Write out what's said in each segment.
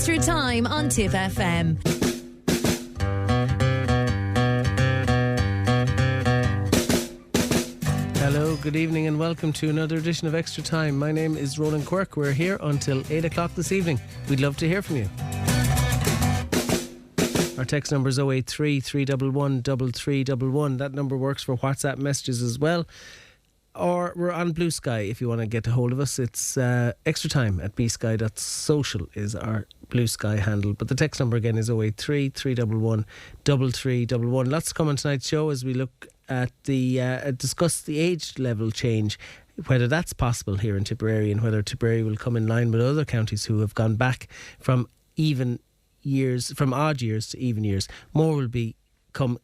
Extra Time on Tip FM. Hello, good evening and welcome to another edition of Extra Time. My name is Roland Quirk. We're here until 8 o'clock this evening. We'd love to hear from you. Our text number is 083 311 3311. That number works for WhatsApp messages as well. Or we're on Blue Sky if you want to get a hold of us. It's extra time at bsky.social is our Blue Sky handle. But the text number again is 083 311 3311. Lots to come on tonight's show as we look at the discuss the age level change, whether that's possible here in Tipperary and whether Tipperary will come in line with other counties who have gone back from odd years to even years. More will become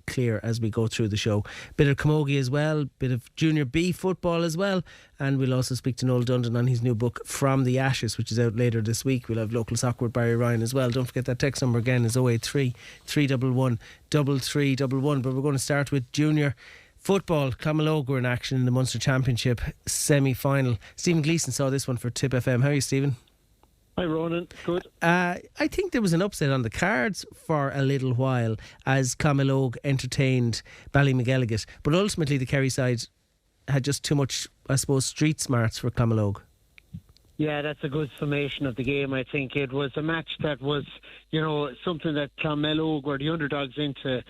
clear as we go through the show. Bit of Camogie as well, bit of Junior B football as well, and we'll also speak to Noel Dundon on his new book From the Ashes, which is out later this week. We'll have local soccer with Barry Ryan as well. Don't forget that text number again is 083 311 3311. But we're going to start with Junior football. Clonmel were in action in the Munster Championship semi-final. Stephen Gleeson saw this one for Tip FM. How are you, Stephen? Hi Ronan, good. I think there was an upset on the cards for a little while as Clonmel entertained Ballymacelligot, but ultimately the Kerry side had just too much, I suppose, street smarts for Clonmel. Yeah, that's a good summation of the game. I think it was a match that was, something that Clonmel were the underdogs into,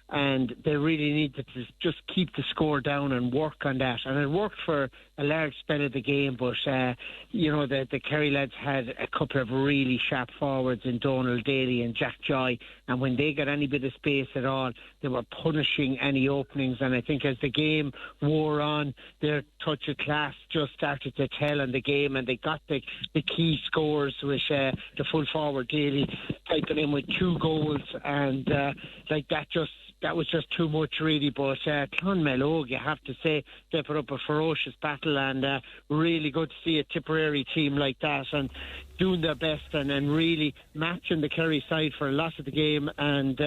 and they really needed to just keep the score down and work on that. And it worked for a large spell of the game, but, the Kerry lads had a couple of really sharp forwards in Donald Daly and Jack Joy, and when they got any bit of space at all, they were punishing any openings. And I think as the game wore on, their touch of class just started to tell in the game, and they got the key scores, with the full forward Daly piping in with 2 goals, and that was just too much, really. But Clonmel, you have to say, they put up a ferocious battle, and really good to see a Tipperary team like that and doing their best and really matching the Kerry side for a lot of the game. And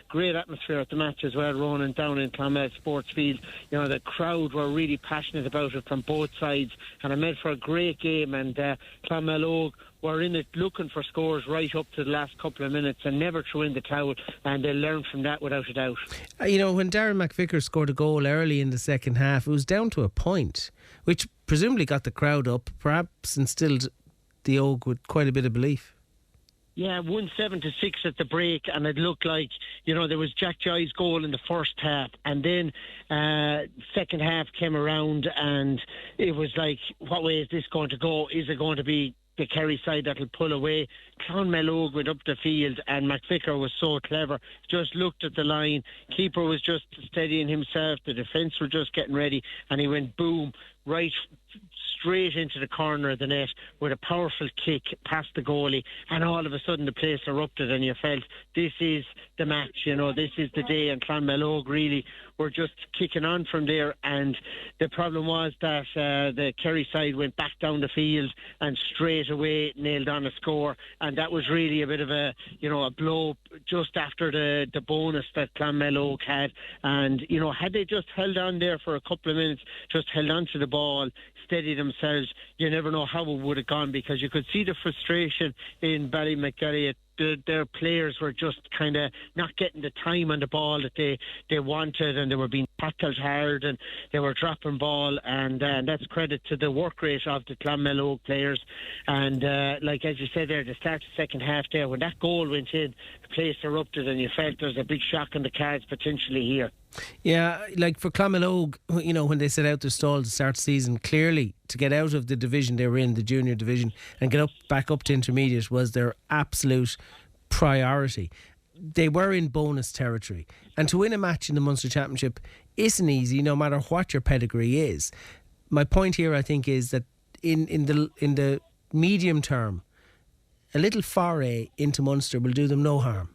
great atmosphere at the match as well, Ronan, down in Clonmel Sports Field. The crowd were really passionate about it from both sides, and it made for a great game. And Clonmel were in it looking for scores right up to the last couple of minutes and never threw in the towel, and they learned from that without a doubt. When Darren McVicker scored a goal early in the second half, it was down to a point, which presumably got the crowd up, perhaps instilled the Og with quite a bit of belief. Yeah, 1-7 to 6 at the break, and it looked like, there was Jack Joy's goal in the first half, and then second half came around, and it was like, what way is this going to go? Is it going to be the Kerry side that'll pull away? Clonmel went up the field, and McVicker was so clever, just looked at the line, keeper was just steadying himself, the defence were just getting ready, and he went boom, right straight into the corner of the net with a powerful kick past the goalie, and all of a sudden the place erupted, and you felt this is the match, this is the day. And Clonmel really were just kicking on from there, and the problem was that the Kerry side went back down the field and straight away nailed on a score, and that was really a bit of a blow just after the bonus that Clonmel had. And had they just held on there for a couple of minutes, just held on to the ball, steadied themselves, you never know how it would have gone, because you could see the frustration in Ballymacelligot. Their players were just kind of not getting the time on the ball that they wanted, and they were being tackled hard, and they were dropping ball, and that's credit to the work rate of the Clonmel players. And as you said there, the start of the second half there, when that goal went in, the place erupted, and you felt there's a big shock on the cards potentially here. Yeah, like for Clonmel, when they set out their stall to start the season, clearly to get out of the division they were in, the junior division, and get back up to intermediate was their absolute priority. They were in bonus territory, and to win a match in the Munster Championship isn't easy, no matter what your pedigree is. My point here, I think, is that in the medium term, a little foray into Munster will do them no harm.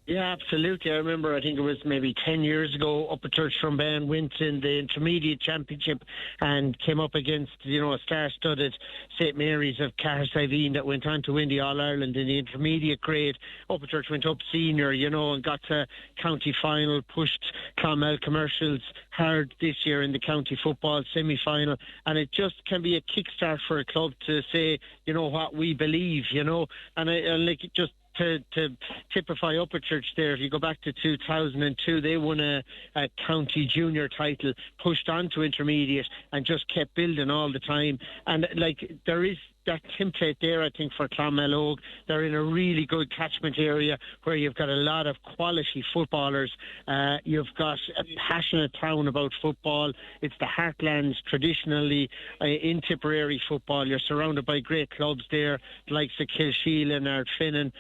Yeah, absolutely. I remember, I think it was maybe 10 years ago, Upper Church Strumban went in the intermediate championship and came up against, a star-studded St. Mary's of Cahersiveen that went on to win the All-Ireland in the intermediate grade. Upper Church went up senior, and got to county final, pushed Clonmel Commercials hard this year in the county football semi-final. And it just can be a kickstart for a club to say, what we believe, and just to typify Upper Church there, if you go back to 2002, they won a county junior title, pushed on to intermediate and just kept building all the time. And there is that template there, I think, for Clonmel Oak. They're in a really good catchment area where you've got a lot of quality footballers. You've got a passionate town about football. It's the heartlands traditionally in Tipperary football. You're surrounded by great clubs there, the likes of Kilsheelan, Ardfinnan,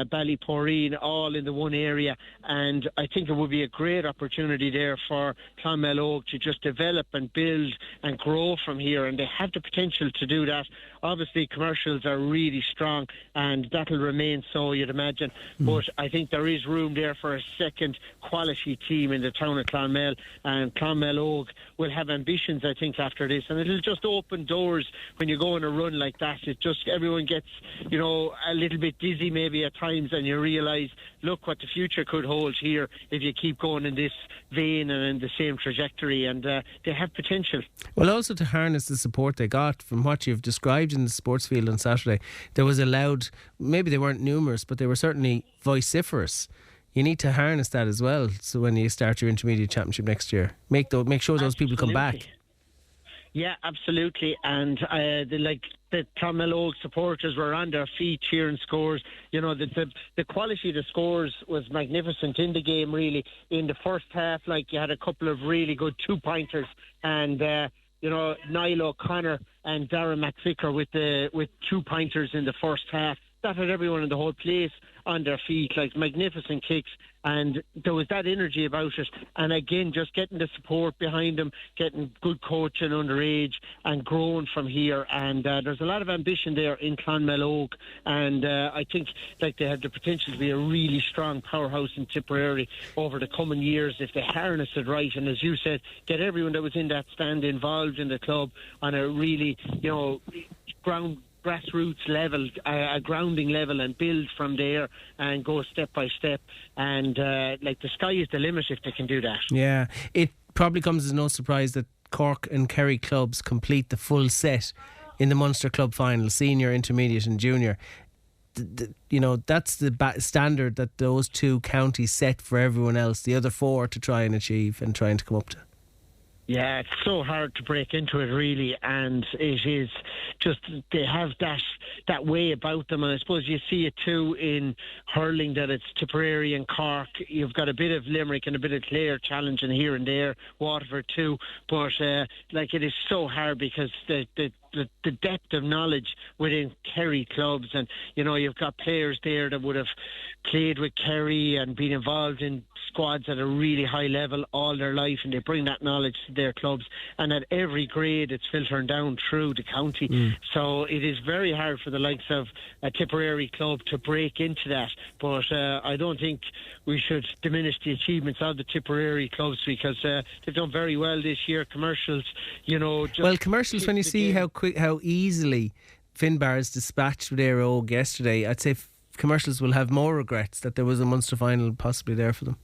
Ballyporeen, all in the one area. And I think it would be a great opportunity there for Clonmel Oak to just develop and build and grow from here. And they have the potential to do that. Obviously, Commercials are really strong, and that'll remain so, you'd imagine. But I think there is room there for a second quality team in the town of Clonmel, and Clonmel Oak will have ambitions, I think, after this. And it'll just open doors when you go on a run like that. It just, everyone gets, a little bit dizzy maybe at times, and you realise, look what the future could hold here if you keep going in this vein and in the same trajectory, and they have potential. Well, also to harness the support they got from what you've described in the sports field on Saturday, there was a loud, maybe they weren't numerous, but they were certainly vociferous. You need to harness that as well, so when you start your intermediate championship next year, make sure those people come back. Yeah, absolutely. And the Clonmel Oak supporters were on their feet cheering scores. The quality of the scores was magnificent in the game, really. In the first half, you had a couple of really good two-pointers, and Niall O'Connor and Darren McVicker with two-pointers in the first half. That had everyone in the whole place on their feet, magnificent kicks, and there was that energy about it. And again, just getting the support behind them, getting good coaching underage, and growing from here. And there's a lot of ambition there in Clonmel Oak, and I think they have the potential to be a really strong powerhouse in Tipperary over the coming years if they harness it right. And as you said, get everyone that was in that stand involved in the club on a really, grassroots level, a grounding level, and build from there and go step by step. And the sky is the limit if they can do that. Yeah, it probably comes as no surprise that Cork and Kerry clubs complete the full set in the Munster club final, senior, intermediate and junior. That's the standard that those two counties set for everyone else, the other four to try and achieve and trying to come up to. Yeah, it's so hard to break into it, really, and it is just, they have that way about them. And I suppose you see it too in hurling, that it's Tipperary and Cork. You've got a bit of Limerick and a bit of Clare challenging here and there, Waterford too, but it is so hard because the depth of knowledge within Kerry clubs, and you've got players there that would have played with Kerry and been involved in squads at a really high level all their life, and they bring that knowledge to their clubs, and at every grade it's filtering down through the county. So it is very hard for the likes of a Tipperary club to break into that, but I don't think we should diminish the achievements of the Tipperary clubs, because they've done very well this year. Commercials, Commercials, when you see how easily Finbar's dispatched their Oak yesterday, I'd say Commercials will have more regrets that there was a Munster final possibly there for them.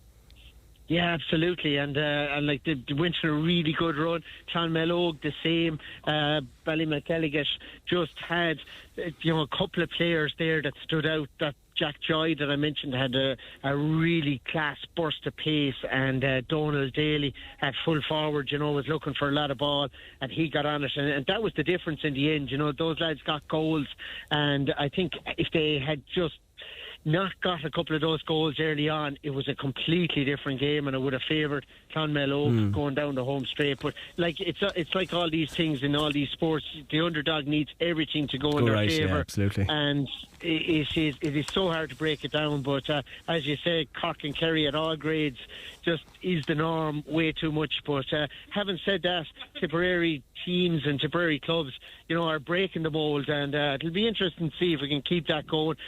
Yeah, absolutely, and they went on a really good run. Clonmel Oak the same. Ballymacelligot just had a couple of players there that stood out. That Jack Joy that I mentioned had a really class burst of pace, and Donald Daly at full forward, was looking for a lot of ball, and he got on it, and that was the difference in the end. Those lads got goals, and I think if they had just not got a couple of those goals early on, it was a completely different game, and it would have favoured Clonmel Oak going down the home straight. But it's like all these things in all these sports, the underdog needs everything to go in their favour. Yeah, absolutely. And it is so hard to break it down. But as you say, Cork and Kerry at all grades just is the norm way too much. But having said that, Tipperary teams and Tipperary clubs, are breaking the mould, and it'll be interesting to see if we can keep that going.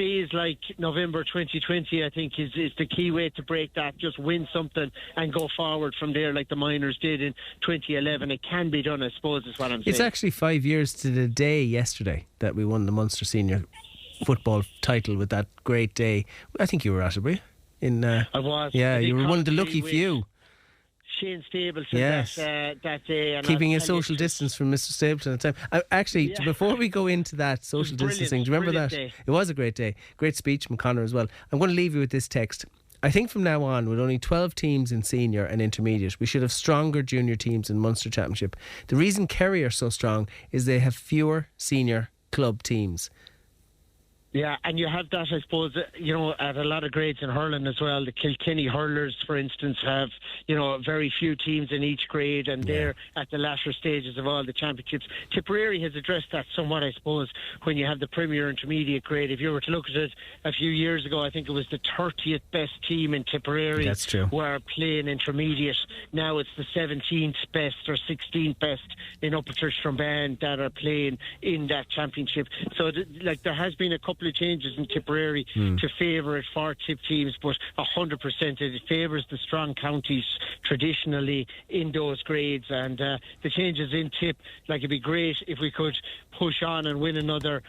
days like November 2020, I think, is the key way to break that. Just win something and go forward from there like the Miners did in 2011. It can be done, I suppose, is what I'm saying. It's actually 5 years to the day yesterday that we won the Munster Senior football title with that great day. I think you were at it, were you? I was. Yeah, you were one of the lucky few. Shane Stapleton yes. that day. And keeping a social distance from Mr. Stapleton at the time. Actually, before we go into that social distancing, do you remember that? Day. It was a great day. Great speech from Conor as well. I'm going to leave you with this text. I think from now on, with only 12 teams in senior and intermediate, we should have stronger junior teams in Munster Championship. The reason Kerry are so strong is they have fewer senior club teams. Yeah, and you have that, I suppose, at a lot of grades in hurling as well. The Kilkenny hurlers, for instance, have, very few teams in each grade, and they're at the latter stages of all the championships. Tipperary has addressed that somewhat, I suppose, when you have the Premier Intermediate grade. If you were to look at it a few years ago, I think it was the 30th best team in Tipperary. That's true. Were playing intermediate. Now it's the 17th best or 16th best in Upper Stromban that are playing in that championship. So, there has been a couple of changes in Tipperary to favour it for tip teams, but 100% it favours the strong counties traditionally in those grades, and the changes in tip, it'd be great if we could push on and win another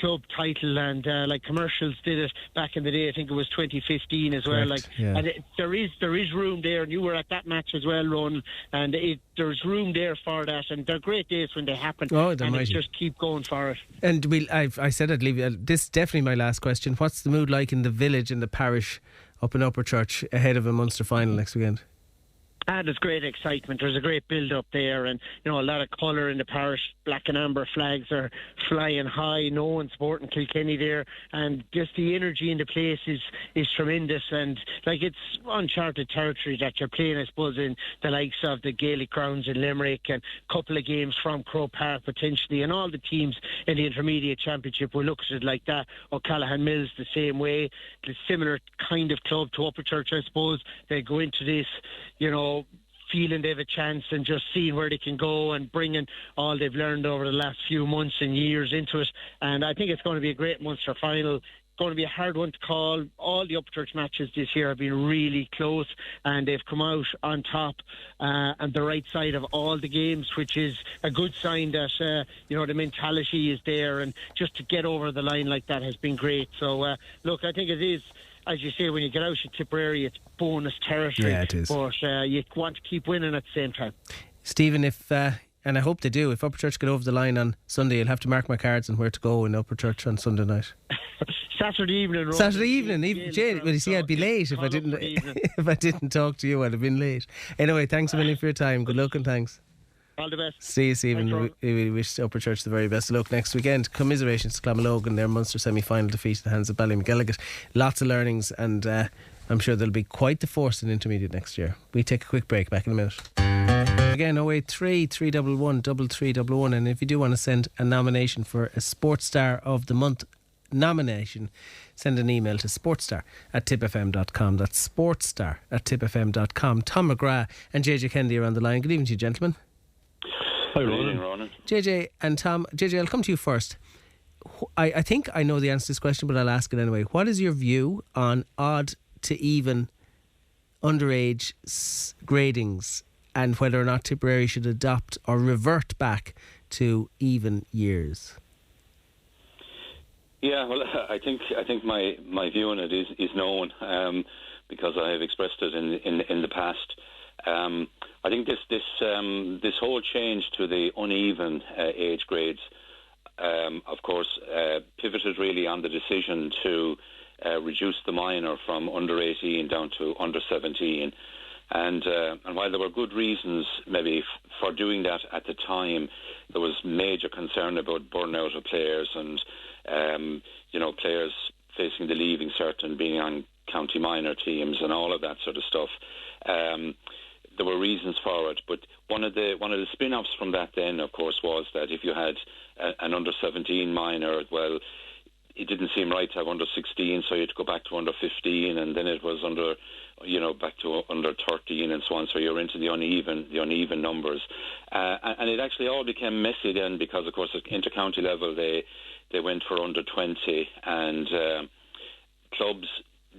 club title, and like Commercials did it back in the day. I think it was 2015 as well. And there is room there, and you were at that match as well, Ron, and there's room there for that, and they're great days when they happen. It's just keep going for it. And I said I'd leave you. This is definitely my last question. What's the mood like in the village, in the parish up in Upperchurch ahead of a Munster final next weekend? There's great excitement. There's a great build-up there, and a lot of colour in the parish. Black and amber flags are flying high. No one supporting Kilkenny there, and just the energy in the place is tremendous. And it's uncharted territory that you're playing, I suppose, in the likes of the Gaelic grounds in Limerick, and a couple of games from Croke Park potentially, and all the teams in the Intermediate Championship will look at it like that. O'Callaghan Mills the same way. The similar kind of club to Upperchurch, I suppose. They go into this, feeling they have a chance and just seeing where they can go and bringing all they've learned over the last few months and years into it. And I think it's going to be a great Munster final. Going to be a hard one to call. All the Upchurch matches this year have been really close, and they've come out on top on the right side of all the games, which is a good sign that the mentality is there, and just to get over the line like that has been great. So look, I think it is, as you say, when you get out of Tipperary, it's bonus territory. Yeah, it is. But you want to keep winning at the same time. Stephen, and I hope they do, if Upperchurch get over the line on Sunday, you'll have to mark my cards on where to go in Upperchurch on Sunday night. Saturday evening. Well, you see, I'd be late if I didn't talk to you. I'd have been late. Anyway, thanks a million for your time. Good luck and thanks. All the best. See you, Stephen. We wish Upperchurch the very best of luck next weekend. Commiserations to Clonmel in their Munster semi-final defeat at the hands of Ballymacelligot. Lots of learnings, and I'm sure there'll be quite the force in intermediate next year. We take a quick break. Back in a minute. Again, 083 311 3311, and if you do want to send a nomination for a Sports Star of the Month nomination, send an email to sportstar@tipfm.com. That's sportstar@tipfm.com. Tom McGrath and JJ Kennedy are on the line. Good evening to you, gentlemen. Hi, Ronan. JJ and Tom. JJ, I'll come to you first. I think I know the answer to this question, but I'll ask it anyway. What is your view on odd to even underage gradings, and whether or not Tipperary should adopt or revert back to even years? Yeah, well, I think my view on it is known, because I have expressed it in the past. I think this whole change to the uneven age grades, of course, pivoted really on the decision to reduce the minor from under 18 down to under 17. And while there were good reasons maybe for doing that at the time, there was major concern about burnout of players and players facing the leaving cert and being on county minor teams and all of that sort of stuff. There were reasons for it, but one of the spin-offs from that then, of course, was that if you had an under 17 minor, well, it didn't seem right to have under 16, so you had to go back to under 15, and then it was back to under 13 and so on. So you're into the uneven numbers, and it actually all became messy then, because of course at inter-county level they they went for under 20, and clubs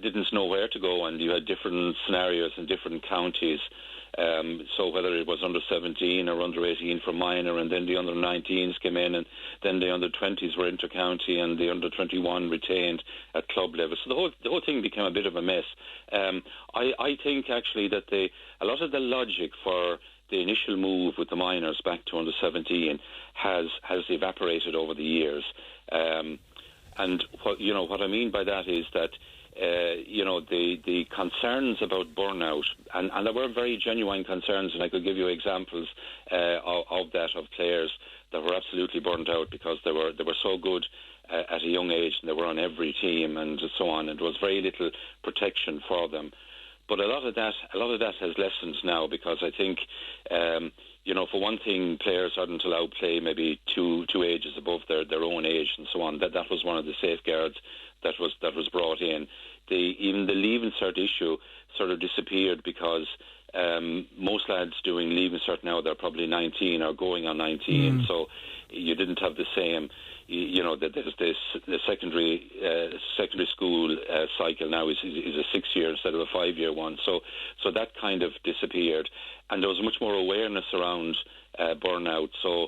didn't know where to go, and you had different scenarios in different counties. So whether it was under 17 or under 18 for minor, and then the under 19s came in, and then the under 20s were inter-county, and the under 21 retained at club level. So the whole thing became a bit of a mess. I think actually that a lot of the logic for the initial move with the minors back to under 17 has evaporated over the years. And what I mean by that is that the concerns about burnout, and there were very genuine concerns, and I could give you examples of that, of players that were absolutely burnt out because they were so good at a young age, and they were on every team and so on, and there was very little protection for them. But a lot of that has lessened now, because I think for one thing, players aren't allowed to play maybe two ages above their own age and so on. That was one of the safeguards that was brought in. Even the leaving cert issue sort of disappeared, because most lads doing leaving cert now, they're probably 19 or going on 19, so you didn't have the same. That there's the secondary school cycle now is a 6-year instead of a 5-year one. So that kind of disappeared, and there was much more awareness around burnout. So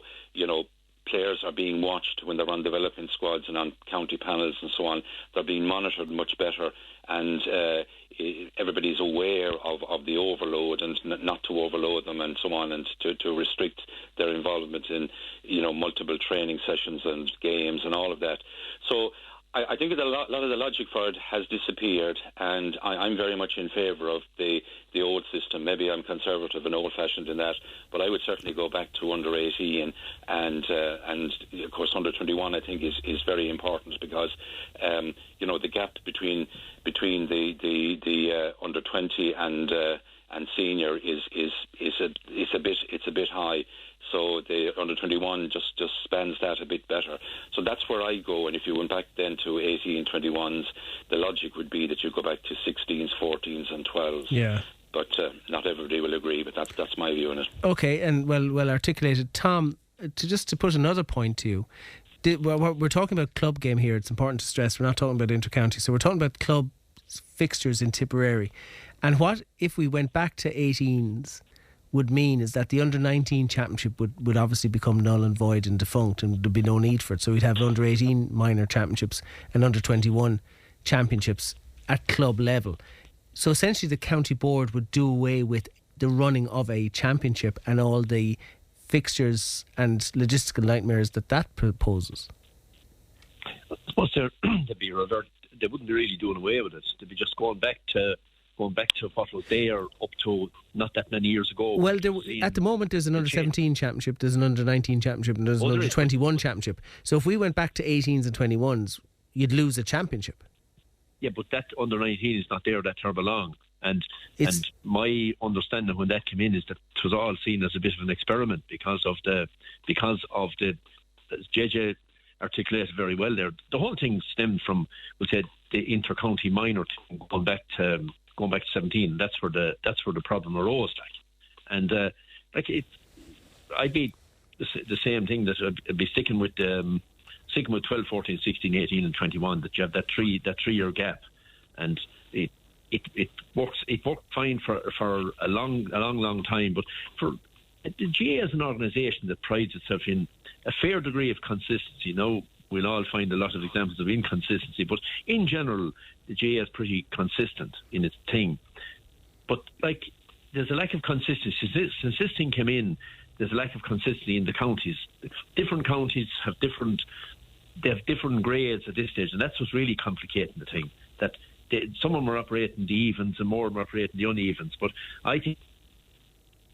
players are being watched when they're on development squads and on county panels and so on. They're being monitored much better, and everybody's aware of the overload, and not to overload them and so on, and to restrict their involvement in multiple training sessions and games and all of that. So I think that a lot of the logic for it has disappeared, and I'm very much in favour of the old system. Maybe I'm conservative and old-fashioned in that, but I would certainly go back to under 18, and of course under 21 I think is very important, because the gap between the under 20 and senior is a bit high. So the under 21 just spans that a bit better. So that's where I go. And if you went back then to 18, 21s, the logic would be that you go back to 16s, 14s, and 12s. Yeah. But not everybody will agree. But that's my view on it. Okay, and well articulated, Tom. To put another point to you, we're talking about club game here. It's important to stress we're not talking about inter-county. So we're talking about club fixtures in Tipperary. And what if we went back to 18s? Would mean is that the under-19 championship would obviously become null and void and defunct, and there'd be no need for it. So we'd have under-18 minor championships and under-21 championships at club level. So essentially the county board would do away with the running of a championship and all the fixtures and logistical nightmares that proposes. I suppose they wouldn't be really doing away with it. They'd be just going back to what was there up to not that many years ago. Well, at the moment there's an under-17 championship, there's an under-19 championship, and there's an under-21 championship. So if we went back to 18s and 21s, you'd lose a championship. Yeah, but that under-19 is not there that terrible long. And my understanding when that came in is that it was all seen as a bit of an experiment because of the as JJ articulated very well there. The whole thing stemmed from, we'll say, the inter-county minor thing going back to 17. That's where the problem arose. And I'd be the same thing, that I'd be sticking with 12, 14, 16, 18, and 21. That you have that 3-year gap, and it works. It worked fine for a long time. But for the GA as an organisation that prides itself in a fair degree of consistency. Now, we'll all find a lot of examples of inconsistency, but in general, the GA is pretty consistent in its thing. But there's a lack of consistency. Since this thing came in, there's a lack of consistency in the counties. Different counties have different grades at this stage, and that's what's really complicating the thing. That some of them are operating the evens and more of them are operating the unevens. But I think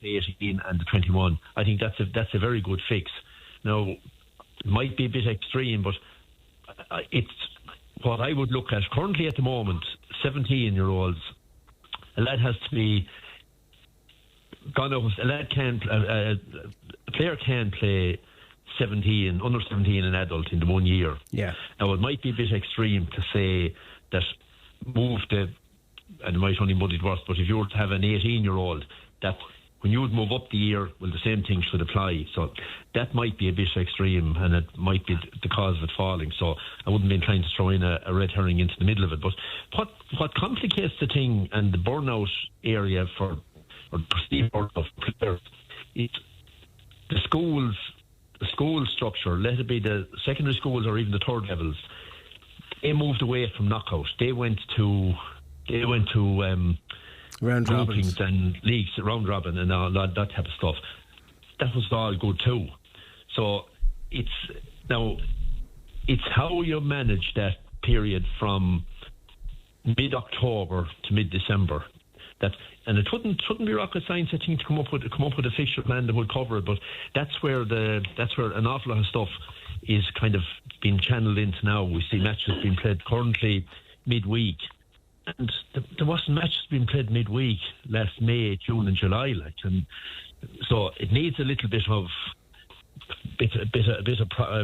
the 18 and the 21, I think that's a very good fix. Now, it might be a bit extreme, but it's what I would look at currently at the moment. 17-year-olds, a lad has to be gone over. A player can play 17, under 17, an adult in the 1 year. Yeah. Now, it might be a bit extreme to say that and it might only muddy it worse, but if you were to have an 18-year-old that when you would move up the year, well, the same thing should apply. So that might be a bit extreme, and it might be the cause of it falling. So I wouldn't be inclined to throw in a red herring into the middle of it. But what complicates the thing and the burnout area for perceived burnout for players is the school structure. Let it be the secondary schools or even the third levels. They moved away from knockout. They went to round groupings robins and leagues, round robin and all that type of stuff. That was all good too. So it's how you manage that period from mid-October to mid-December. And it shouldn't be rocket science, I think, to come up with a fixture plan that would cover it. But that's where an awful lot of stuff is kind of being channeled into now. We see matches being played currently midweek. And there wasn't matches being played midweek last May, June and July, and so it needs a little bit of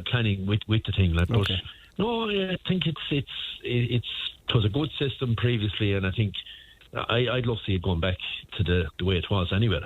planning with the thing. Okay. But no, I think it was a good system previously, and I think I'd love to see it going back to the way it was anyway.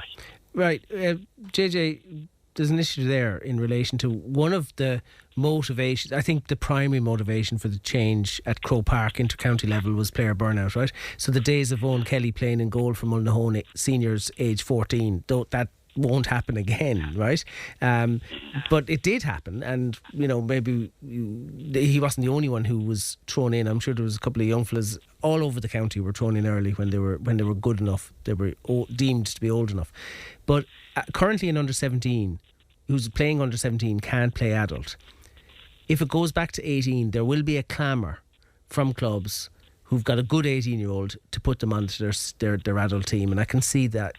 Right, JJ. There's an issue there in relation to one of the motivations. I think the primary motivation for the change at Croke Park inter-county level was player burnout, right? So the days of Owen Kelly playing in goal for Mullinahone seniors age 14, that won't happen again, right? But it did happen, and maybe he wasn't the only one who was thrown in. I'm sure there was a couple of young fellas all over the county who were thrown in early when they were good enough. They were deemed to be old enough. But currently in under 17, who's playing under 17 can't play adult. If it goes back to 18, there will be a clamour from clubs who've got a good 18-year-old to put them onto their adult team, and I can see that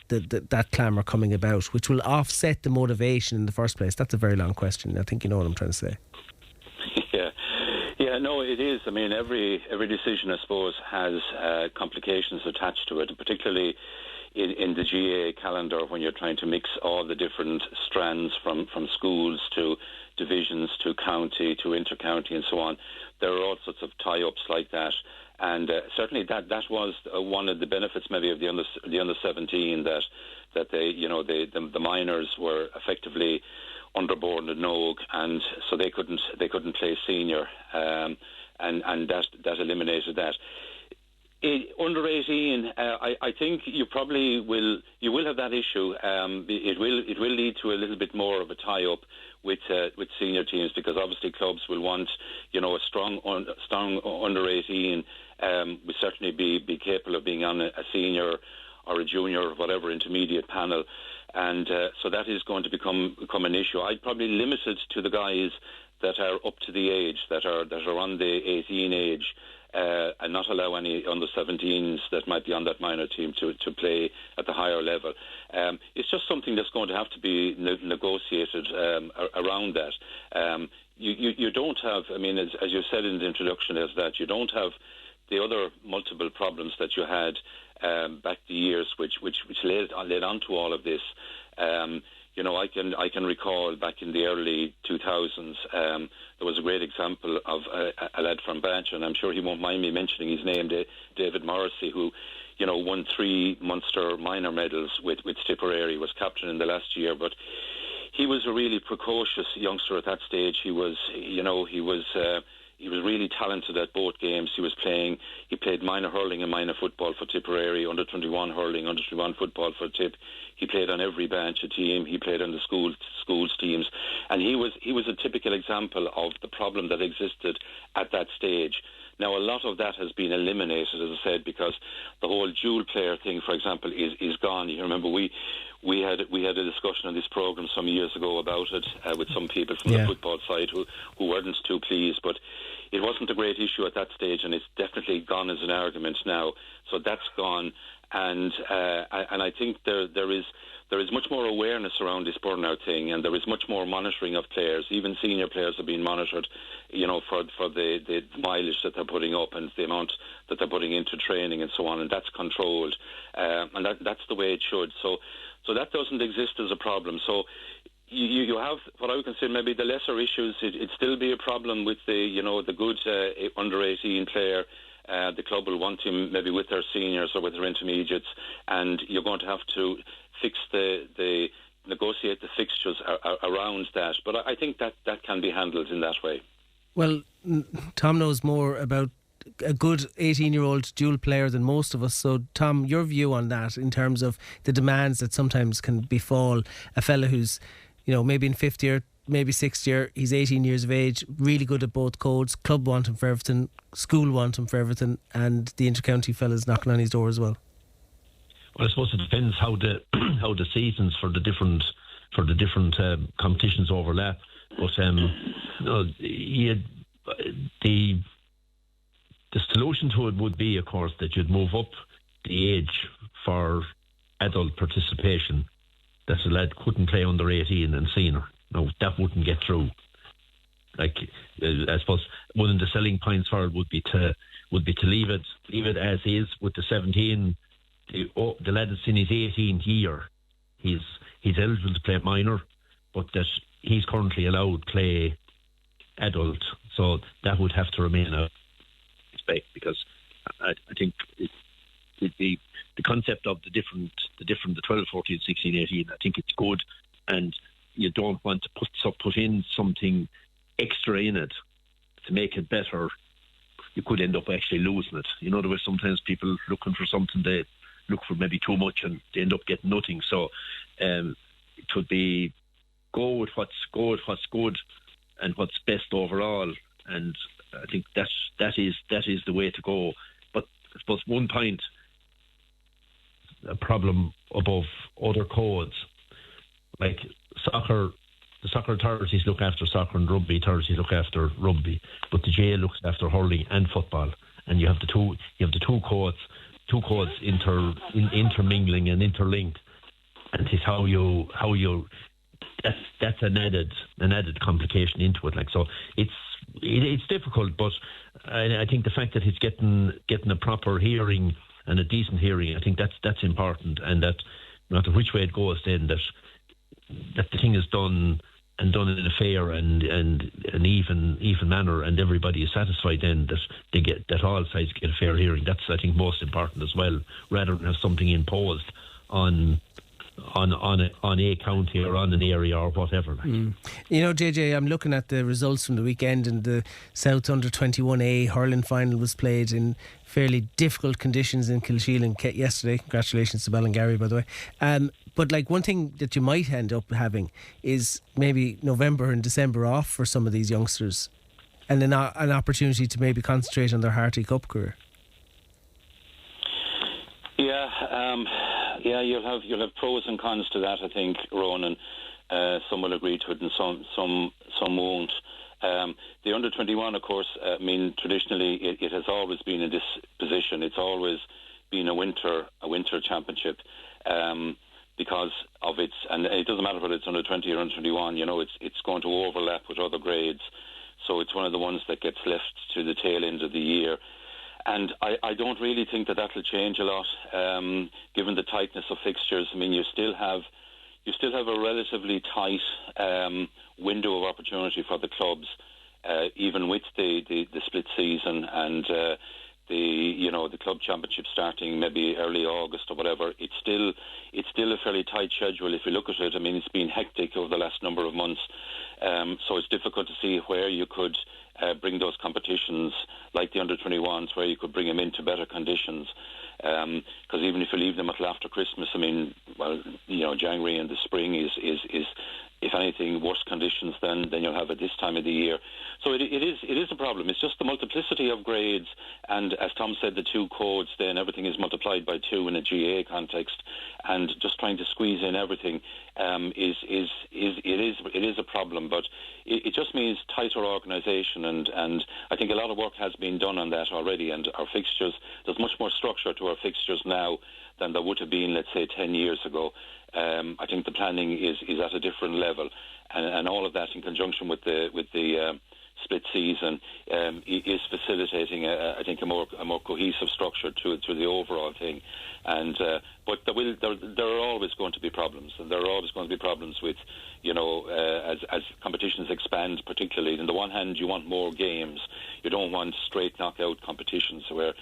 clamour coming about, which will offset the motivation in the first place. That's a very long question. I think you know what I'm trying to say. Yeah, no, it is. I mean, every decision, I suppose, has complications attached to it, particularly in the GAA calendar when you're trying to mix all the different strands from schools to divisions to county to inter-county and so on. There are all sorts of tie-ups like that. And certainly that was one of the benefits maybe of the under 17 that the minors were effectively underboard at Nogue, and so they couldn't play senior, and that eliminated that. Under 18, I think you will have that issue. It will lead to a little bit more of a tie-up with senior teams, because obviously clubs will want a strong under 18. Will certainly be capable of being on a senior or a junior or whatever intermediate panel, and so that is going to become an issue. I'd probably limit it to the guys that are up to the age, that are on the 18 age, and not allow any under 17s that might be on that minor team to play at the higher level. It's just something that's going to have to be negotiated around that. You don't have, I mean, as you said in the introduction, is that you don't have the other multiple problems that you had back the years, which led on to all of this. I can recall back in the early 2000s, there was a great example of a lad from Banch, and I'm sure he won't mind me mentioning his name, David Morrissey, who won 3 Munster minor medals with Tipperary, was captain in the last year, but he was a really precocious youngster at that stage. He was really talented at both games. He played minor hurling and minor football for Tipperary, under 21 hurling, under 21 football for Tip. He played on every Banch team. He played on the schools teams, and he was a typical example of the problem that existed at that stage. Now, a lot of that has been eliminated, as I said, because the whole dual player thing, for example, is gone. You remember we had a discussion on this programme some years ago about it with some people from the football side who weren't too pleased, but it wasn't a great issue at that stage, and it's definitely gone as an argument now. So that's gone, and I think there is much more awareness around this burnout thing, and there is much more monitoring of players. Even senior players are being monitored, for the mileage that they're putting up and the amount that they're putting into training and so on, and that's controlled, and that's the way it should. So that doesn't exist as a problem. So you have what I would consider maybe the lesser issues. It'd still be a problem with the good under 18 player The club will want him maybe with their seniors or with their intermediates, and you're going to have to fix negotiate the fixtures around that. But I think that can be handled in that way. Well, Tom knows more about a good 18-year-old dual player than most of us. So, Tom, your view on that in terms of the demands that sometimes can befall a fella who's, maybe in fifth year, maybe sixth year, he's 18 years of age, really good at both codes, club want him for everything, school want him for everything, and the inter-county fella's knocking on his door as well. Well, I suppose it depends how the seasons for the different competitions overlap. But the solution to it would be, of course, that you'd move up the age for adult participation. That a lad couldn't play under 18 and senior. No, that wouldn't get through. I suppose one of the selling points for it would be to leave it as is with the 17. The lad that's in his 18th year, he's eligible to play minor, but that he's currently allowed to play adult. So that would have to remain a respect, because I think the concept of the 12, 14, 16, 18, I think it's good, and you don't want to put in something extra in it to make it better. You could end up actually losing it. The way sometimes people looking for something, they look for maybe too much and they end up getting nothing. So it would be go with what's good and what's best overall, and I think that is the way to go. But I suppose one point, a problem above other codes, like soccer. The soccer authorities look after soccer, and rugby authorities look after rugby, but the GA looks after hurling and football, and you have the two codes intermingling and interlinked, and it's how you that's an added complication into it. Like, so it's difficult, but I think the fact that he's getting a proper hearing and a decent hearing, I think that's important, and that no matter which way it goes, then that the thing is done in a fair and an even manner, and everybody is satisfied, then that all sides get a fair hearing. That's, I think, most important as well, rather than have something imposed on a county or on an area or whatever. JJ, I'm looking at the results from the weekend, and the South Under 21A hurling final was played in fairly difficult conditions in Kilsheelan yesterday. Congratulations to Ballingarry, by the way. But one thing that you might end up having is maybe November and December off for some of these youngsters, and an opportunity to maybe concentrate on their Harty Cup career. Yeah, you'll have pros and cons to that, I think, Ronan. Some will agree to it and some won't. The under 21, of course, traditionally it has always been in this position. It's always been a winter championship, because of its, and it doesn't matter whether it's under 20 or under 21. It's going to overlap with other grades, so it's one of the ones that gets left to the tail end of the year. And I don't really think that will change a lot, given the tightness of fixtures. You still have a relatively tight window of opportunity for the clubs, even with the split season and the club championship starting maybe early August or whatever. It's still a fairly tight schedule if you look at it. It's been hectic over the last number of months, so it's difficult to see where you could bring those competitions like the under 21s, where you could bring them into better conditions, because even if you leave them until after Christmas, January and the spring is if anything worse conditions than you'll have at this time of the year. So it is a problem. It's just the multiplicity of grades, and as Tom said, the two codes, then everything is multiplied by two in a GA context, and just trying to squeeze in everything is a problem. But it just means tighter organisation, and I think a lot of work has been done on that already. And our fixtures, there's much more structure to our fixtures now than there would have been, let's say, 10 years ago. I think the planning is at a different level, and all of that in conjunction with the split season is facilitating, I think, a more cohesive structure to the overall thing. And but there are always going to be problems, and there are always going to be problems with as competitions expand, particularly. On the one hand, you want more games. You don't want straight knockout competitions where,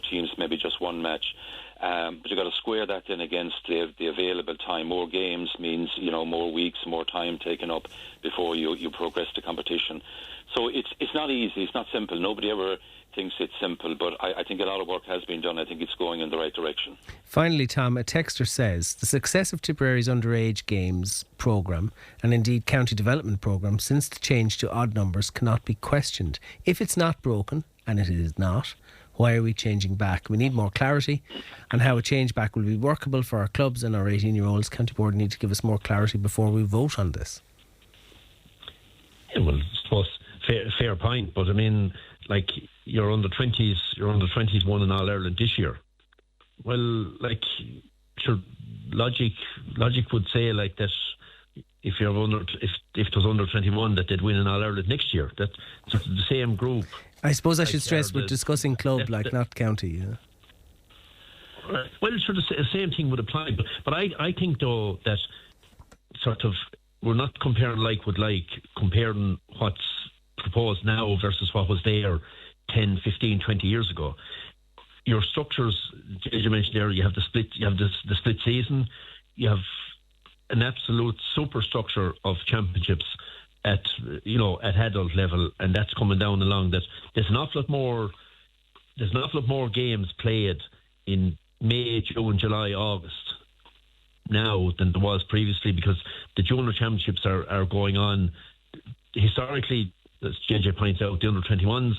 teams maybe just one match. But you've got to square that then against the available time. More games means, more weeks, more time taken up before you progress to competition. So it's not easy. It's not simple. Nobody ever thinks it's simple, but I think a lot of work has been done. I think it's going in the right direction. Finally, Tom, a texter says the success of Tipperary's underage games programme and indeed county development programme since the change to odd numbers cannot be questioned. If it's not broken, and it is not, why are we changing back? We need more clarity on how a change back will be workable for our clubs and our 18-year-olds. County Board need to give us more clarity before we vote on this. Yeah, well, I suppose fair point, but I mean, like, your under 20s won in All Ireland this year. Well, like, sure, logic would say like that. If it was under 21, that they'd win in All Ireland next year. That's sort of the same group. I suppose I should stress we're discussing club, not county. Yeah. Well, sort of the same thing would apply, but I think though that sort of we're not comparing like with like, comparing what's proposed now versus what was there 10, 15, 20 years ago. Your structures, as you mentioned there, you have the split season, you have an absolute superstructure of championships at adult level, and that's coming down along. That there's an awful lot more games played in May, June, July, August now than there was previously, because the junior championships are going on. Historically, as JJ points out, the under 21s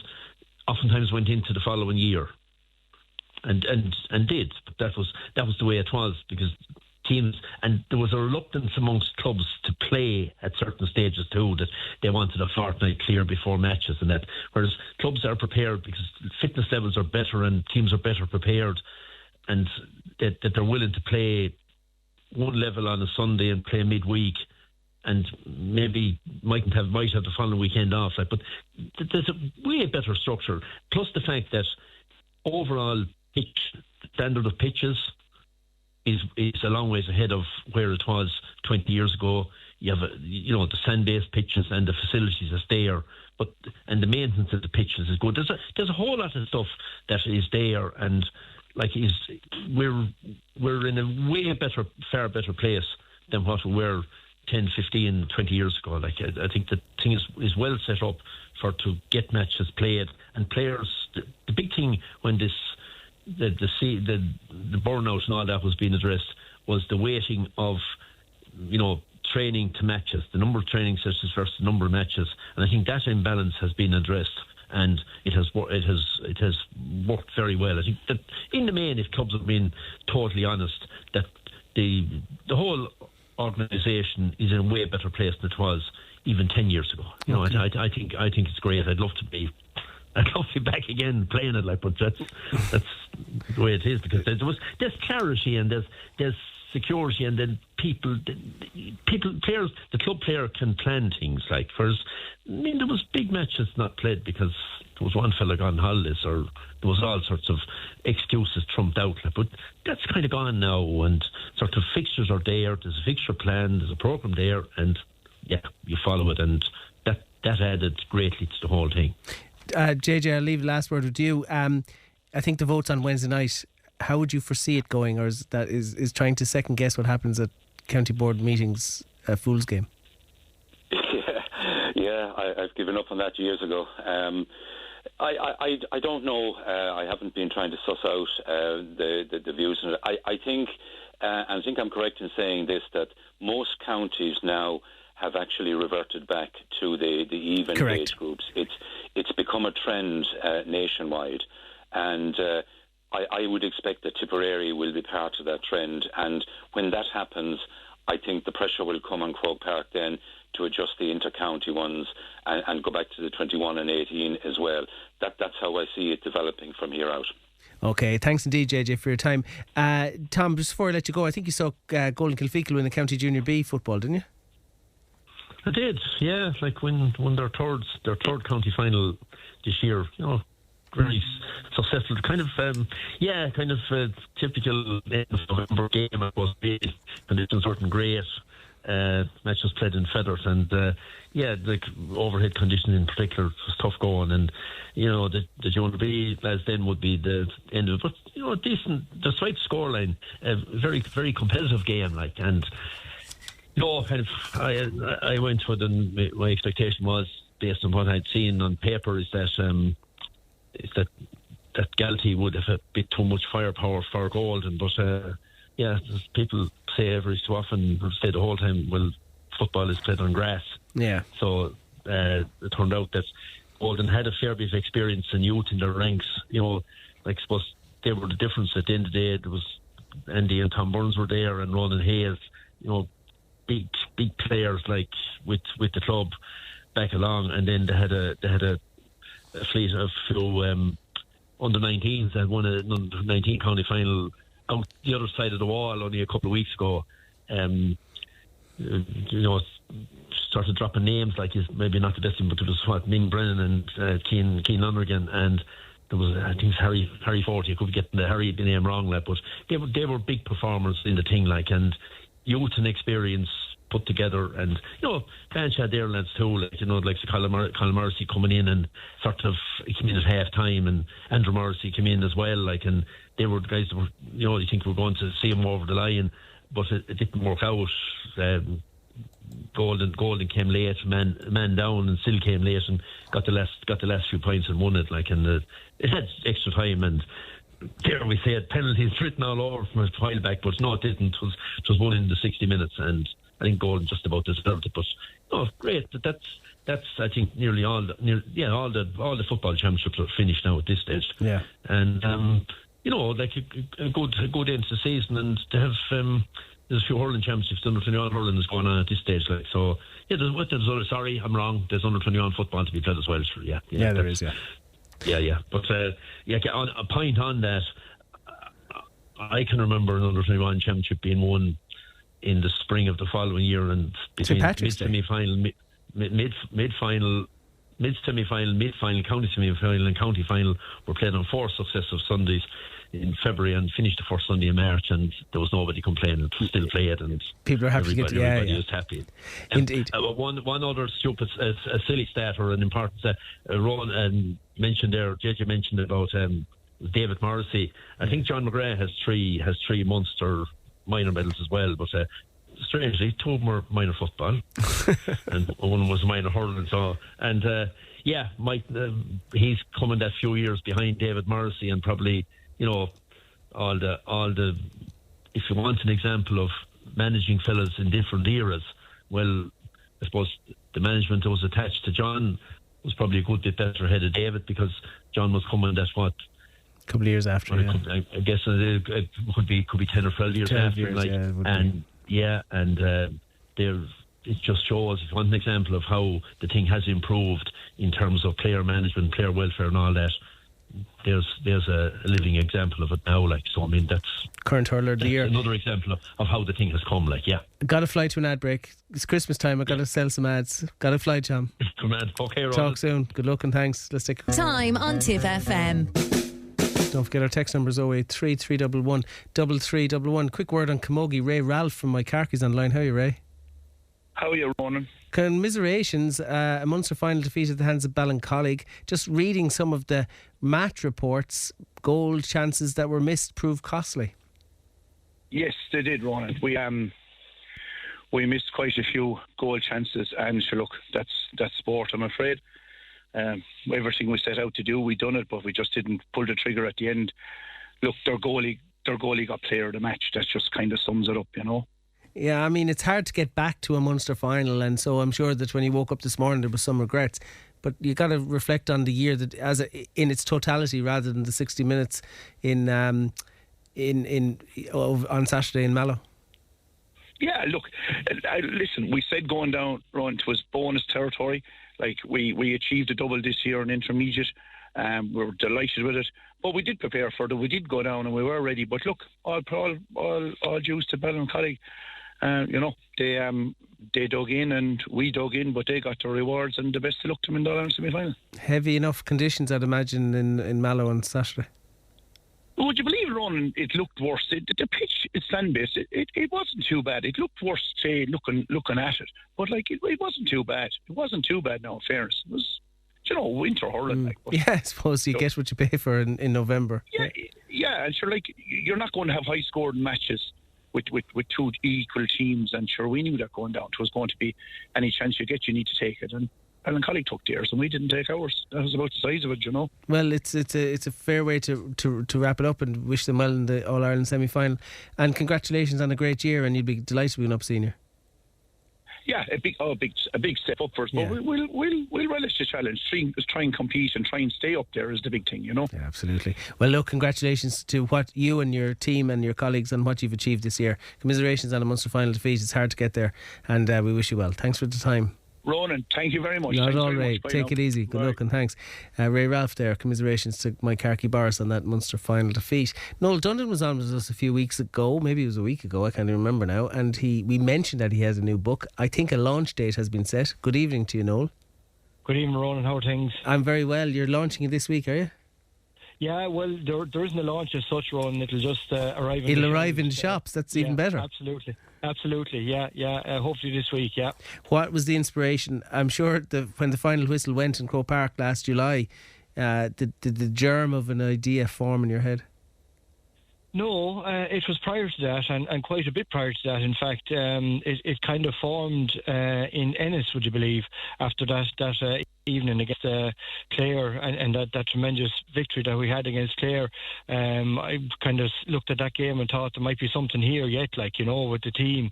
oftentimes went into the following year, and did. But that was the way it was, because teams, and there was a reluctance amongst clubs to play at certain stages too, that they wanted a fortnight clear before matches and that, whereas clubs are prepared because fitness levels are better and teams are better prepared, and that they're willing to play one level on a Sunday and play midweek, and maybe might have the following weekend off. But there's a way better structure, plus the fact that overall standard of pitches is a long ways ahead of where it was 20 years ago. You have the sand-based pitches and the facilities that's there, and the maintenance of the pitches is good. There's a whole lot of stuff that is there, and like we're in a way better, far better place than what we were 10, 15, 20 years ago. Like, I think the thing is well set up to get matches played, and players. The big thing when the burnout and all that was being addressed was the weighting of training to matches, the number of training sessions versus the number of matches, and I think that imbalance has been addressed, and it has worked very well. I think that in the main, if clubs have been totally honest, that the whole organisation is in a way better place than it was even 10 years ago. I think it's great. I'd love to be back again playing it, like, but that's the way it is, because there's clarity and there's security, and then players, the club player can plan things. Like, first, there was big matches not played because there was one fella gone on holidays, or there was all sorts of excuses trumped out. But that's kind of gone now, and sort of fixtures are there. There's a fixture plan, there's a programme there, and yeah, you follow it, and that added greatly to the whole thing. JJ, I'll leave the last word with you. I think the vote's on Wednesday night. How would you foresee it going, or is trying to second guess what happens at county board meetings a fool's game? Yeah, I've given up on that years ago. I don't know. I haven't been trying to suss out the views. I think I'm correct in saying this, that most counties now have actually reverted back to the even Correct. Age groups. It's become a trend nationwide, and I would expect that Tipperary will be part of that trend. And when that happens, I think the pressure will come on Croke Park then to adjust the inter-county ones and go back to the 21 and 18 as well. That's how I see it developing from here out. Okay, thanks indeed, JJ, for your time. Tom, just before I let you go, I think you saw Golden Kilfeacle win the County Junior B football, didn't you? I did, yeah. Like, when their third county final this year, very successful. Kind of typical end of November game. It was big, conditions weren't great, Match was played in Feathers, and like overhead conditions in particular was tough going, and the Junior B lads then would be the end of it. But decent, despite scoreline, a very very competitive game, like, and kind of I went with, and my expectation was, based on what I'd seen on paper, is that Galtee would have a bit too much firepower for Golden, but people say every so often, say the whole time, well, football is played on grass. Yeah. So it turned out that Golden had a fair bit of experience and youth in their ranks. I suppose they were the difference at the end of the day. There was Andy and Tom Burns were there, and Ronan Hayes. Big players like with the club back along, and then they had a fleet of few under-19s that won an under-19 county final out the other side of the wall only a couple of weeks ago. Started dropping names, like, maybe not the best thing, but there was Ming Brennan and Keane Lonergan, and there was, I think, Harry Forty. I could be getting the name wrong, but they were big performers in the thing, like, and youth and experience put together, and Blanche had their lads too, like Colin Mercy coming in and sort of came in at half time, and Andrew Mercy came in as well, like, and they were the guys that were, you think we're going to see them over the line, but it didn't work out. Golden came late, man down, and still came late and got the last few points and won it, like, and it had extra time, and there we say it, penalties written all over from a while back, but no, it didn't. It was won in the 60 minutes, and I think Golden just about deserved it. But great. That's I think nearly all the football championships are finished now at this stage. Yeah. And like a good end to the season, and to have there's a few hurling championships. Under 21 hurling is going on at this stage. Like, so sorry, I'm wrong. There's under 21 football to be played as well. Sure, yeah, there is. Yeah. But on a point on that, I can remember an under 21 championship being won in the spring of the following year, and between mid-semi-final, mid-final, county semi-final and county final were played on 4 successive Sundays in February and finished the first Sunday in March, and there was nobody complaining. It was still played, and people are happy. Everybody was happy. Indeed. One other stupid, a silly stat or an important stat. Rowan mentioned there. JJ mentioned about David Morrissey. I think John McGrath has three Munster minor medals as well, but strangely, 2 of them were minor football and one was minor hurling. So, and he's coming that few years behind David Morrissey, and probably all the if you want an example of managing fellas in different eras, well, I suppose the management that was attached to John was probably a good bit better ahead of David, because John was coming couple of years after, I guess it could be 10 or 12 years after, it just shows, if you want an example of how the thing has improved in terms of player management, player welfare and all that, there's a living example of it now, like, so I mean, that's current hurler of the year, another example of how the thing has come, like. Got to fly to an ad break. It's Christmas time. I got to sell some ads. Got to fly, John. Come on. Okay, Ronald. Talk soon. Good luck and thanks. Let's take time on TIFF FM. Don't forget our text numbers 083 311 3311. Quick word on Camogie. Ray Ralph from my Carkeys on the line. How are you, Ray? How are you, Ronan? Commiserations. A Munster final defeat at the hands of Ballymacelligot. Just reading some of the match reports, goal chances that were missed proved costly. Yes, they did, Ronan. We missed quite a few goal chances, and look, that's sport, I'm afraid. Everything we set out to do, we done it, but we just didn't pull the trigger at the end. Look, their goalie got player of the match. That just kind of sums it up, Yeah, I mean, it's hard to get back to a Munster final, and so I'm sure that when you woke up this morning there was some regrets, but you got to reflect on the year that in its totality rather than the 60 minutes on Saturday in Mallow. Yeah, look, listen, we said going down, Ron, it was bonus territory. Like, we achieved a double this year in intermediate. We're delighted with it. But we did prepare for it. We did go down and we were ready. But look, all dues to Ballymacelligot. They dug in and we dug in, but they got their rewards, and the best of luck to them in the All-Ireland semi-final. Heavy enough conditions, I'd imagine, in Mallow on Saturday. It would you believe, Ronan, it looked worse. The pitch, it's land-based. It wasn't too bad. It looked worse, say, looking at it. But, like, it wasn't too bad. It wasn't too bad now, in fairness. It was, winter hurling. Like, but, yeah, I suppose you get what you pay for in November. Yeah, and sure, like, you're not going to have high-scored matches with two equal teams, and sure, we knew that going down. It was going to be any chance you get, you need to take it. And Ballincollig took theirs, and we didn't take ours. That was about the size of it, Well, it's a fair way to wrap it up, and wish them well in the All Ireland semi-final. And congratulations on a great year, and you'd be delighted to be an up senior. Yeah, a big step up for us. But we'll relish the challenge. Try and compete and try and stay up there is the big thing, Yeah, absolutely. Well, look, congratulations to what you and your team and your colleagues and what you've achieved this year. Commiserations on a Munster final defeat. It's hard to get there, and we wish you well. Thanks for the time. Ronan, thank you very much. Not all right. Take it easy. Good luck and thanks. Ray Ralph there. Commiserations to Mike Carkey Boris on that Munster final defeat. Noel Dundon was on with us a few weeks ago. Maybe it was a week ago. I can't even remember now. And we mentioned that he has a new book. I think a launch date has been set. Good evening to you, Noel. Good evening, Ronan. How are things? I'm very well. You're launching it this week, are you? Yeah, well, there isn't a launch as such, Ronan. It'll just arrive. It'll arrive in the shops. That's even better. Absolutely. Yeah. Hopefully this week. Yeah. What was the inspiration? I'm sure when the final whistle went in Croke Park last July, did the germ of an idea form in your head? No, it was prior to that, and quite a bit prior to that. In fact, it kind of formed in Ennis, would you believe, after that evening against Clare and that tremendous victory that we had against Clare. I kind of looked at that game and thought there might be something here yet, with the team,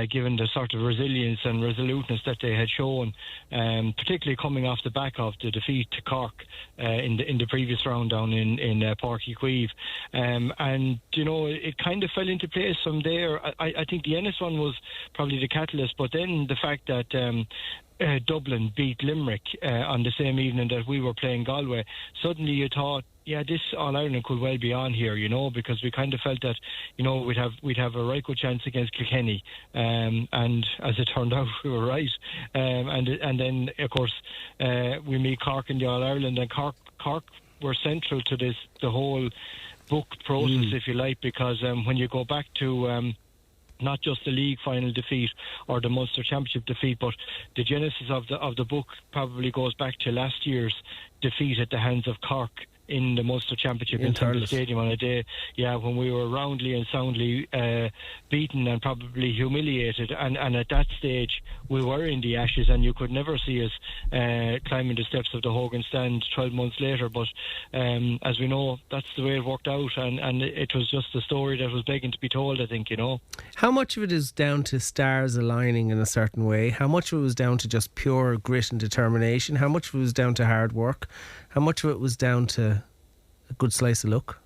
given the sort of resilience and resoluteness that they had shown, particularly coming off the back of the defeat to Cork in the previous round down in Páirc Uí Chaoimh. And it kind of fell into place from there. I think the Ennis one was probably the catalyst, but then the fact that Dublin beat Limerick on the same evening that we were playing Galway, suddenly you thought, yeah, this All-Ireland could well be on here, because we kind of felt that, we'd have a right good chance against Kilkenny, and as it turned out, we were right. And then, of course, we meet Cork in the All-Ireland, and Cork were central to the whole book process, if you like, because when you go back to not just the league final defeat or the Munster Championship defeat, but the genesis of the book probably goes back to last year's defeat at the hands of Cork in the Munster Championship in Camogie Stadium on a day, when we were roundly and soundly beaten and probably humiliated, and at that stage we were in the ashes, and you could never see us climbing the steps of the Hogan stand 12 months later. But as we know, that's the way it worked out, and it was just a story that was begging to be told, I think. How much of it is down to stars aligning in a certain way? How much of it was down to just pure grit and determination? How much of it was down to hard work? How much of it was down to a good slice of luck?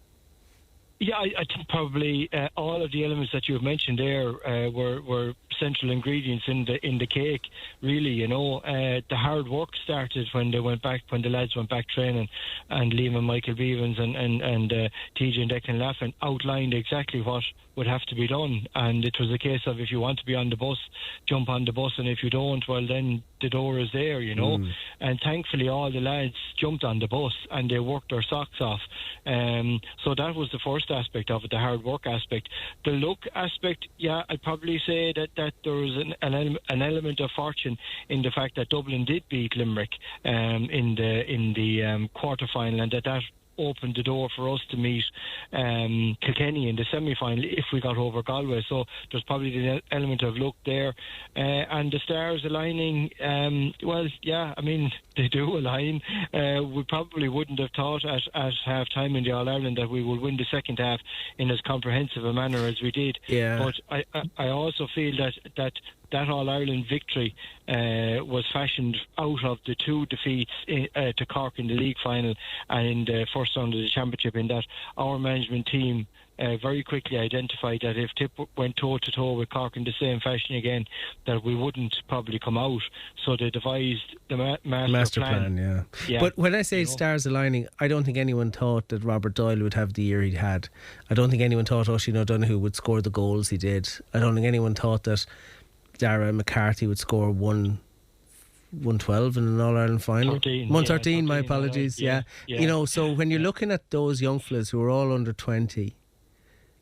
Yeah, I think probably all of the elements that you have mentioned there were central ingredients in the cake. Really, the hard work started when the lads went back training, and Liam and Michael Beavens and TJ and Declan Laughlin outlined exactly what would have to be done, and it was a case of, if you want to be on the bus, jump on the bus, and if you don't, well, then the door is there, and thankfully all the lads jumped on the bus and they worked their socks off. So that was the first aspect of it, the hard work aspect. The luck aspect, I'd probably say that there was an element of fortune in the fact that Dublin did beat Limerick in the quarter final, and that opened the door for us to meet Kilkenny in the semi-final if we got over Galway. So there's probably the element of luck there, and the stars aligning, they do align. We probably wouldn't have thought at half time in the All-Ireland that we would win the second half in as comprehensive a manner as we did. But I also feel that All-Ireland victory was fashioned out of the two defeats to Cork in the league final and in the first round of the championship, in that our management team very quickly identified that if Tip went toe-to-toe with Cork in the same fashion again, that we wouldn't probably come out. So they devised the master plan. Yeah. But when I say stars aligning, I don't think anyone thought that Robert Doyle would have the year he'd had. I don't think anyone thought Oisin O'Donoghue would score the goals he did. I don't think anyone thought that Dara McCarthy would score one won 12 in an All-Ireland final. 13, my apologies. Yeah. You know, so when you're looking at those young fellas who are all under 20,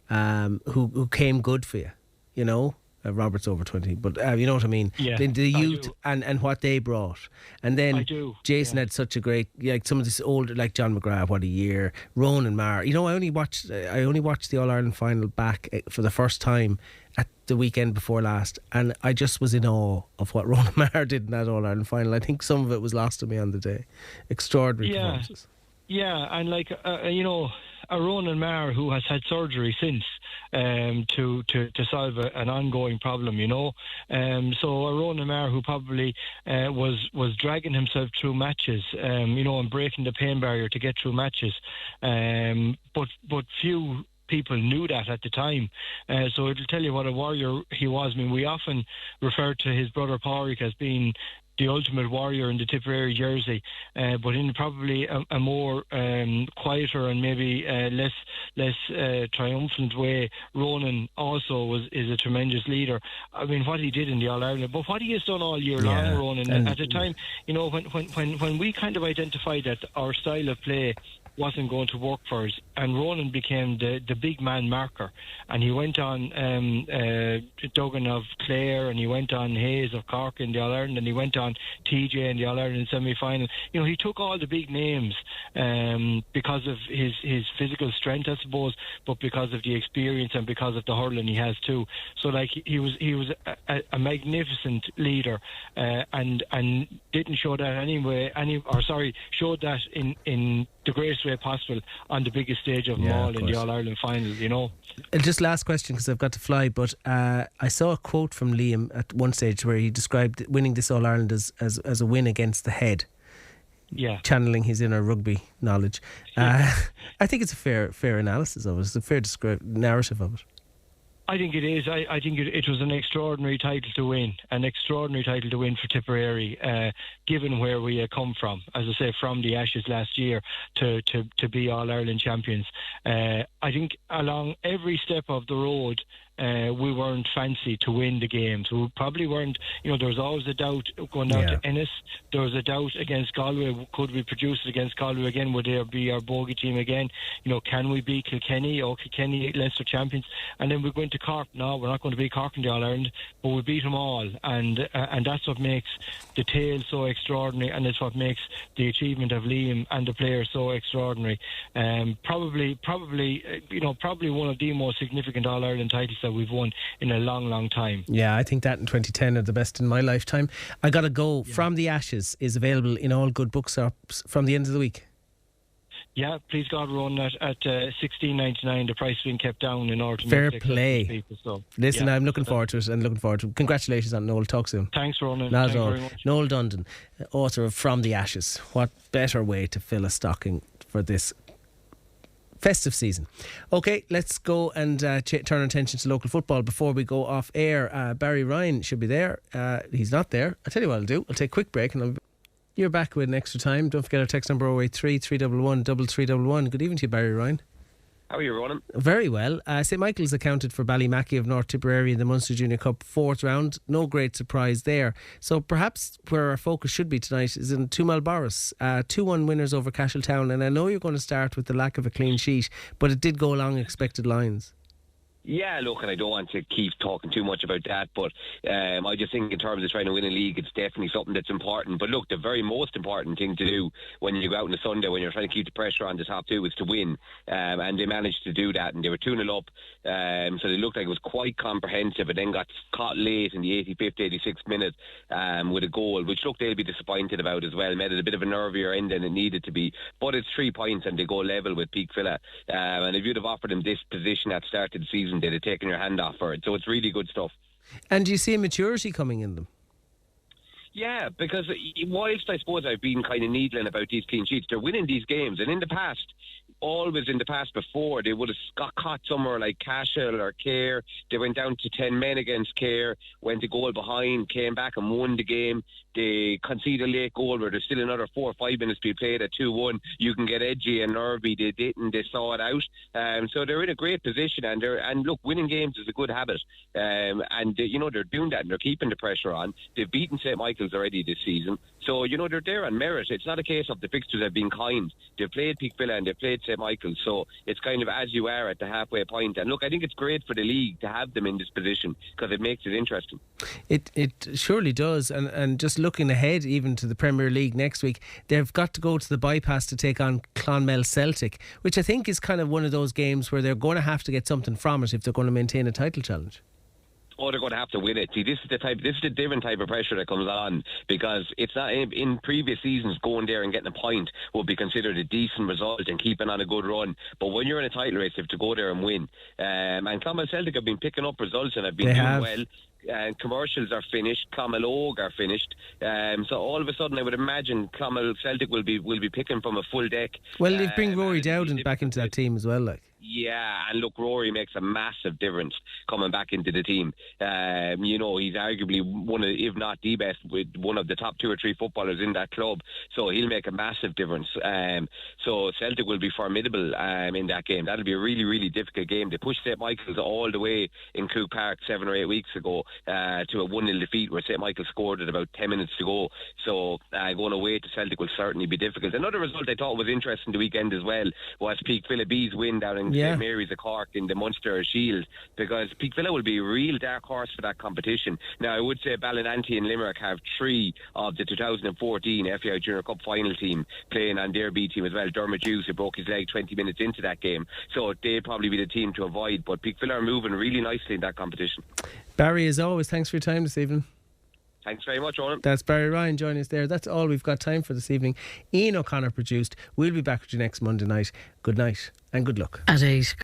who came good for you, you know. Robert's over 20, but you know what I mean. Yeah, the youth and what they brought, and then Jason had such a great, like some of this older, like John McGrath, what a year, Ronan Maher. You know, I only watched the All Ireland final back for the first time at the weekend before last, and I just was in awe of what Ronan Maher did in that All Ireland final. I think some of it was lost to me on the day. Extraordinary performances. Yeah, and like you know, a Ronan Maher who has had surgery since to solve an ongoing problem, you know. So a Ronan Maher who probably was dragging himself through matches, you know, and breaking the pain barrier to get through matches. But few people knew that at the time. So it'll tell you what a warrior he was. I mean, we often refer to his brother Pádraig as being the ultimate warrior in the Tipperary jersey, but in probably a more quieter and maybe less triumphant way. Ronan also is a tremendous leader. I mean, what he did in the All-Ireland, but what he has done all year long, Ronan, and at the time, you know, when we kind of identified that our style of play wasn't going to work for us, and Ronan became the big man marker, and he went on Duggan of Clare, and he went on Hayes of Cork in the All-Ireland, and he went on TJ in the All-Ireland semi-final. You know, he took all the big names because of his physical strength, I suppose, but because of the experience and because of the hurling he has too. So like he was a magnificent leader, and didn't show that showed that in the greatest way possible on the biggest stage of them all in the All-Ireland final, you know. And just last question, because I've got to fly, but I saw a quote from Liam at one stage where he described winning this All-Ireland as a win against the head. Yeah. Channeling his inner rugby knowledge. I think it's a fair analysis of it. It's a fair narrative of it. I think it is. I think it was an extraordinary title to win for Tipperary, given where we had come from. As I say, from the Ashes last year to be All-Ireland champions. I think along every step of the road, we weren't fancy to win the games. We probably weren't, you know, there was always a doubt going down to Ennis. There was a doubt against Galway. Could we produce it against Galway again? Would there be our bogey team again? You know, can we beat Kilkenny or Kilkenny Leinster champions? And then we're going to Cork. No, we're not going to beat Cork in the All-Ireland, but we beat them all. And that's what makes the tale so extraordinary, and it's what makes the achievement of Liam and the players so extraordinary. Probably one of the most significant All-Ireland titles that we've won in a long time. Yeah, I think that in 2010 are the best in my lifetime. I gotta go. From the Ashes is available in all good bookshops from the end of the week. Yeah, please God, run at $16.99. The price being kept down in order to fair play. People, so, listen, I'm looking forward to it, Congratulations on Noel. Talk soon. Thanks, Ronan. Not at all. Very much. Noel Dundon, author of From the Ashes. What better way to fill a stocking for this festive season. Okay, let's go and turn our attention to local football before we go off air. Barry Ryan should be there. He's not there. I'll tell you what I'll do. I'll take a quick break and you're back with an extra time. Don't forget our text number 083 311 3311. Good evening to you, Barry Ryan. How are you, Ronan? Very well. St Michael's accounted for Ballymacelligot of North Tipperary in the Munster Junior Cup 4th round. No great surprise there. So perhaps where our focus should be tonight is in Clonmel Boris. 2-1 winners over Castletown. And I know you're going to start with the lack of a clean sheet, but it did go along expected lines. Yeah, look, and I don't want to keep talking too much about that, but I just think in terms of trying to win a league, it's definitely something that's important. But look, the very most important thing to do when you go out on a Sunday, when you're trying to keep the pressure on the top two, is to win. And they managed to do that, and they were 2-0 up. So they looked like it was quite comprehensive, and then got caught late in the 85th, 86th minute with a goal, which, look, they'll be disappointed about as well. Made it a bit of a nervier end than it needed to be. But it's 3 points, and they go level with Peak Villa. And if you'd have offered them this position at the start of the season, they'd have taken your hand off for it. So it's really good stuff. And do you see maturity coming in them? Yeah, because whilst I suppose I've been kind of needling about these clean sheets, they're winning these games. And in the past, always in the past before, they would have got caught somewhere like Cashel or Care. They went down to 10 men against Care, went a goal behind, came back and won the game. they concede a late goal where there's still another 4 or 5 minutes to be played at 2-1, you can get edgy and nervy. They didn't. They saw it out. So they're in a great position, and look, winning games is a good habit. They're doing that, and they're keeping the pressure on. They've beaten St. Michael's already this season. So, they're there on merit. It's not a case of the fixtures have been kind. They've played Peakville and they've played St. Michael's. So it's kind of as you are at the halfway point. And look, I think it's great for the league to have them in this position because it makes it interesting. It surely does. And just looking ahead even to the Premier League next week, they've got to go to the bypass to take on Clonmel Celtic, which I think is kind of one of those games where they're going to have to get something from it if they're going to maintain a title challenge. Oh, they're going to have to win it. See, this is the different type of pressure that comes on, because it's not in previous seasons going there and getting a point would be considered a decent result and keeping on a good run. But when you're in a title race, you have to go there and win. And Clonmel Celtic have been picking up results and have been doing well. Commercials are finished, Clonmel are finished, so all of a sudden I would imagine Clonmel Celtic will be picking from a full deck. Well, they bring Rory Dowden back into that team as well, like. Yeah, and look, Rory makes a massive difference coming back into the team. He's arguably one of, if not the best, with one of the top 2 or 3 footballers in that club. So he'll make a massive difference. So Celtic will be formidable in that game. That'll be a really, really difficult game. They pushed St. Michael's all the way in Croke Park 7 or 8 weeks ago to a 1-0 defeat where St. Michael scored at about 10 minutes to go. So going away to Celtic will certainly be difficult. Another result I thought was interesting the weekend as well was Peakville B's win down in St. Mary's of Cork in the Munster Shield, because Peakville will be a real dark horse for that competition. Now, I would say Ballymacelligot and Limerick have 3 of the 2014 FAI Junior Cup final team playing on their B team as well. Dermot Hughes, who broke his leg 20 minutes into that game. So they'd probably be the team to avoid, but Peakville are moving really nicely in that competition. Barry, as always, thanks for your time this evening. Thanks very much, Owen. That's Barry Ryan joining us there. That's all we've got time for this evening. Ian O'Connor produced. We'll be back with you next Monday night. Good night and good luck. At 8.